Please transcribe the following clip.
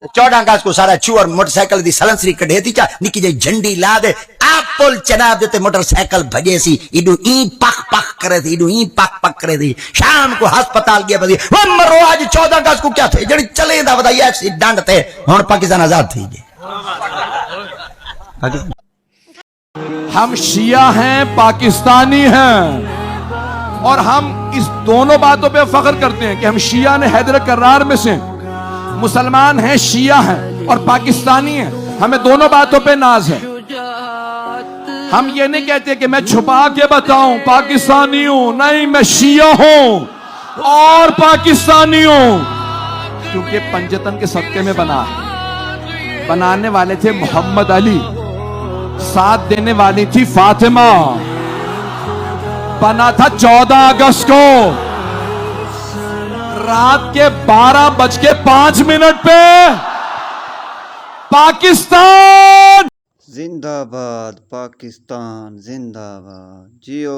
14 अगस्त को सारा चूर मोटरसाइकिल दी सलंसरी कढे थी चा निकी जी झंडी ला दे पुल चनाब देते मोटरसाइकिल भजे सी इडू ई पक पक करे थी इडू ई पक पक करे थी शाम को अस्पताल गया बदी वो मरो आज 14 अगस्त को क्या थे जड़ी चले दा वदा एक्सीडेंट थे हुन पाकिस्तान आजाद थी जे हम शिया हैं, पाकिस्तानी हैं, और हम इस दोनों बातों पे फख्र करते हैं कि हम शिया ने हैदर करार में से, मुसलमान हैं, शिया हैं और पाकिस्तानी हैं। हमें दोनों बातों पे नाज है। हम ये नहीं कहते कि मैं छुपा के बताऊं पाकिस्तानी हूं, नहीं, मैं शिया हूं और पाकिस्तानी हूं, क्योंकि पंजतन के सदके में बना है। बनाने वाले थे मोहम्मद अली, साथ देने वाली थी फातिमा, बना था 14 अगस्त को रात के 12:05 पे। पाकिस्तान जिंदाबाद, पाकिस्तान जिंदाबाद, जियो।